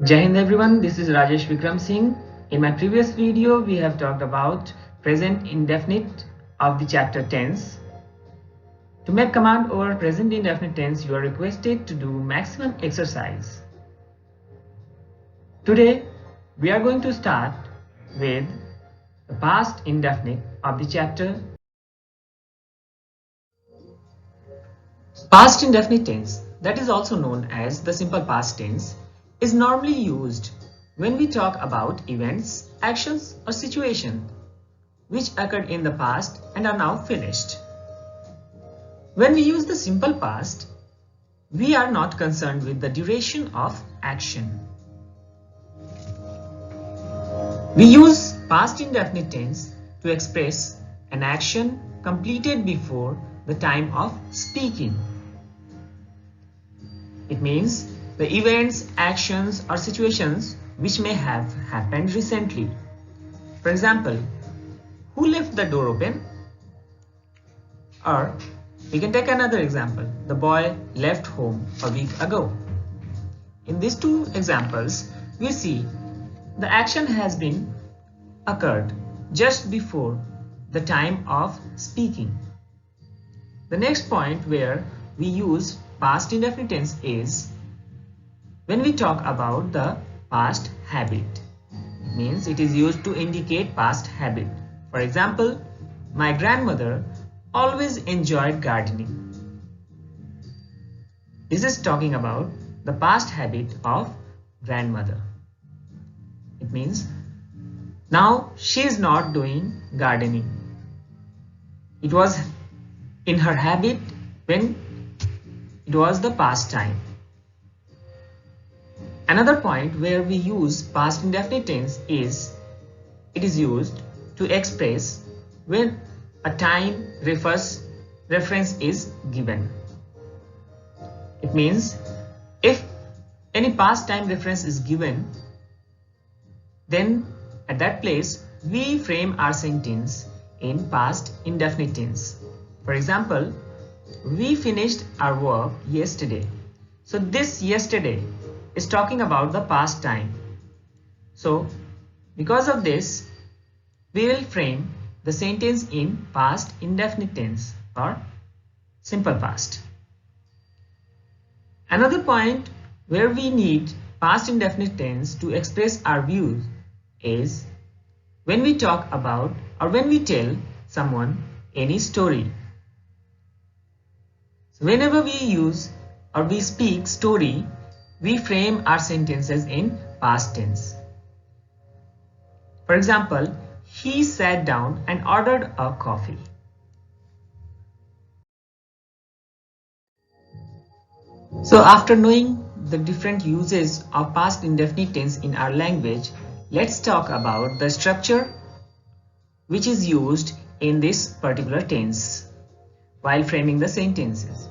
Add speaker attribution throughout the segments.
Speaker 1: Jai Hind everyone, this is Rajesh Vikram Singh. In my previous video, we have talked about present indefinite of the chapter tense. To make command over present indefinite tense, you are requested to do maximum exercise. Today, we are going to start with the past indefinite of the chapter. Past indefinite tense, that is also known as the simple past tense, is normally used when we talk about events, actions, or situations which occurred in the past and are now finished. When we use the simple past, we are not concerned with the duration of action. We use past indefinite tense to express an action completed before the time of speaking. It means the events, actions, or situations which may have happened recently. For example, who left the door open? Or we can take another example, the boy left home a week ago. In these two examples, we see the action has been occurred just before the time of speaking. The next point where we use past indefinite tense is when we talk about the past habit. It means it is used to indicate past habit. For example, my grandmother always enjoyed gardening. This is talking about the past habit of grandmother. It means now she is not doing gardening. It was in her habit when it was the past time. Another point where we use past indefinite tense is it is used to express when a time reference is given. It means if any past time reference is given, then at that place we frame our sentence in past indefinite tense. For example, we finished our work yesterday. So this yesterday is talking about the past time. So because of this, we will frame the sentence in past indefinite tense or simple past. Another point where we need past indefinite tense to express our views is when we talk about or when we tell someone any story. So whenever we use or we speak story, we frame our sentences in past tense. For example, he sat down and ordered a coffee. So after knowing the different uses of past indefinite tense in our language, let's talk about the structure which is used in this particular tense while framing the sentences.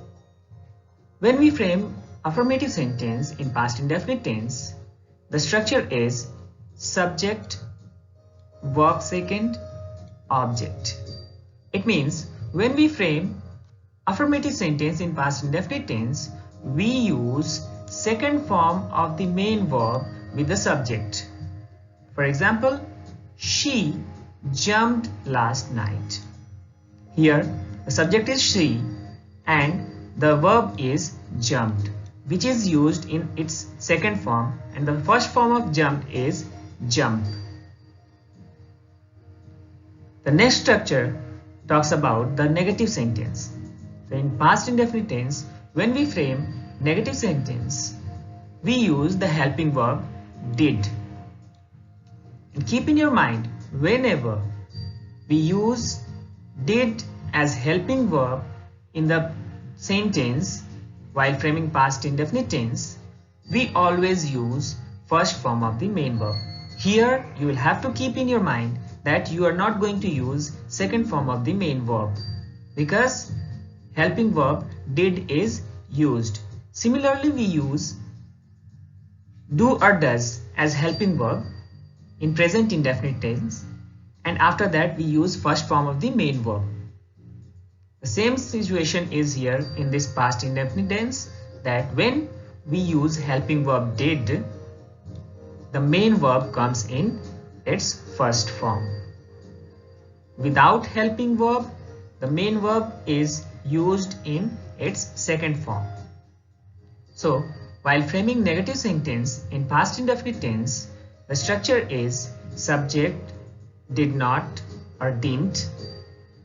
Speaker 1: When we frame affirmative sentence in past indefinite tense, the structure is subject, verb second, object. It means when we frame affirmative sentence in past indefinite tense, we use second form of the main verb with the subject. For example, she jumped last night. Here the subject is she and the verb is jumped, which is used in its second form, and the first form of jumped is jump. The next structure talks about the negative sentence. So in past indefinite tense, when we frame negative sentence, we use the helping verb did. And keep in your mind, whenever we use did as helping verb in the sentence while framing past indefinite tense, we always use first form of the main verb. Here you will have to keep in your mind that you are not going to use second form of the main verb because helping verb did is used. Similarly, we use do or does as helping verb in present indefinite tense, and after that we use first form of the main verb. The same situation is here in this past indefinite tense, that when we use helping verb did, the main verb comes in its first form. Without helping verb, the main verb is used in its second form. So, while framing negative sentence in past indefinite tense, the structure is subject, did not or didn't,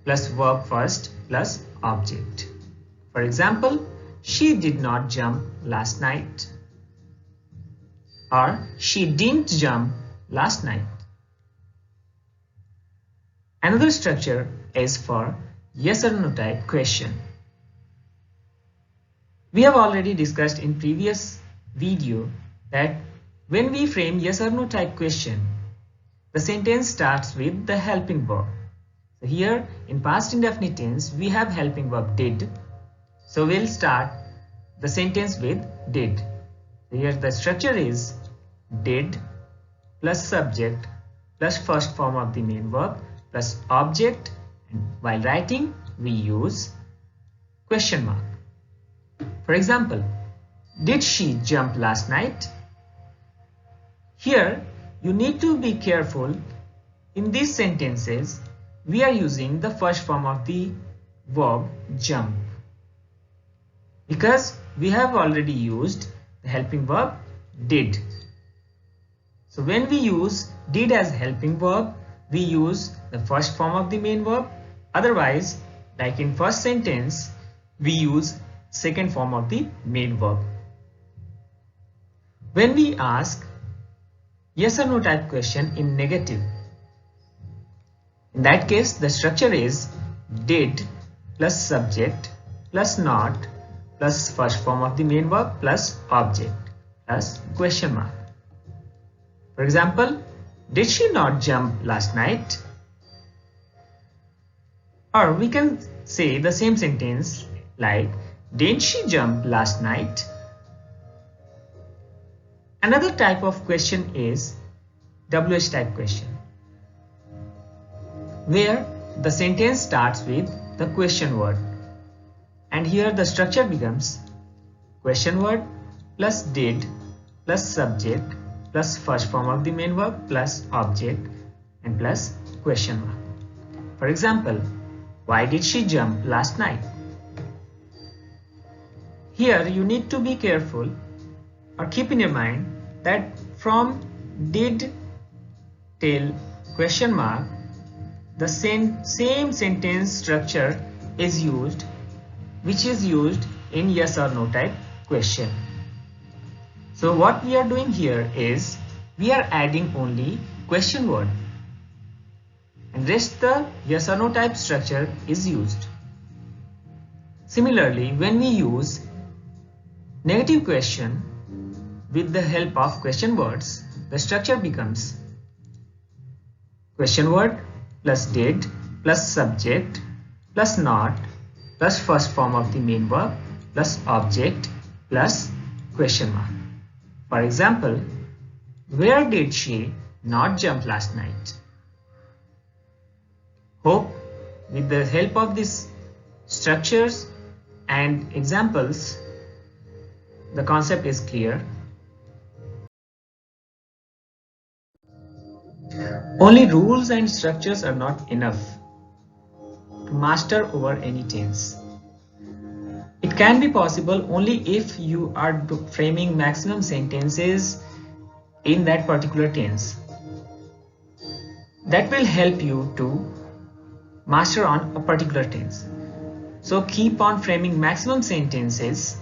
Speaker 1: plus verb first plus object. For example, she did not jump last night, or she didn't jump last night. Another structure is for yes or no type question. We have already discussed in previous video that when we frame yes or no type question, the sentence starts with the helping verb. So here in past indefinite tense, we have helping verb did. So we'll start the sentence with did. So here the structure is did plus subject plus first form of the main verb plus object, and while writing we use question mark. For example, did she jump last night? Here you need to be careful. In these sentences we are using the first form of the verb jump, because we have already used the helping verb did. So when we use did as helping verb, we use the first form of the main verb. Otherwise, like in first sentence, we use second form of the main verb. When we ask yes or no type question in negative, in that case the structure is did plus subject plus not plus first form of the main verb plus object plus question mark. For example, did she not jump last night? Or we can say the same sentence like, didn't she jump last night? Another type of question is WH type question, where the sentence starts with the question word, and here the structure becomes question word plus did plus subject plus first form of the main verb plus object and plus question mark. For example, why did she jump last night? Here you need to be careful or keep in your mind that from did till question mark, the same sentence structure is used, which is used in yes or no type question. So what we are doing here is we are adding only question word, and rest the yes or no type structure is used. Similarly, when we use negative question with the help of question words, the structure becomes question word plus did plus subject plus not plus first form of the main verb plus object plus question mark. For example, where did she not jump last night? Hope with the help of these structures and examples, the concept is clear. Only rules and structures are not enough to master over any tense. It can be possible only if you are framing maximum sentences in that particular tense. That will help you to master on a particular tense. So keep on framing maximum sentences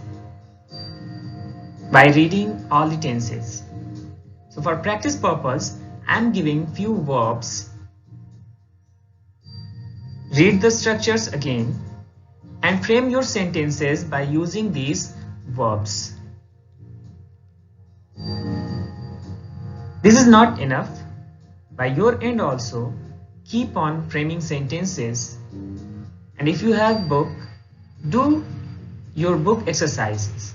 Speaker 1: by reading all the tenses. So for practice purpose, I am giving few verbs. Read the structures again and frame your sentences by using these verbs. This is not enough. By your end also, keep on framing sentences, and if you have book, do your book exercises.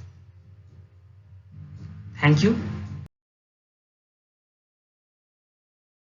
Speaker 1: Thank you.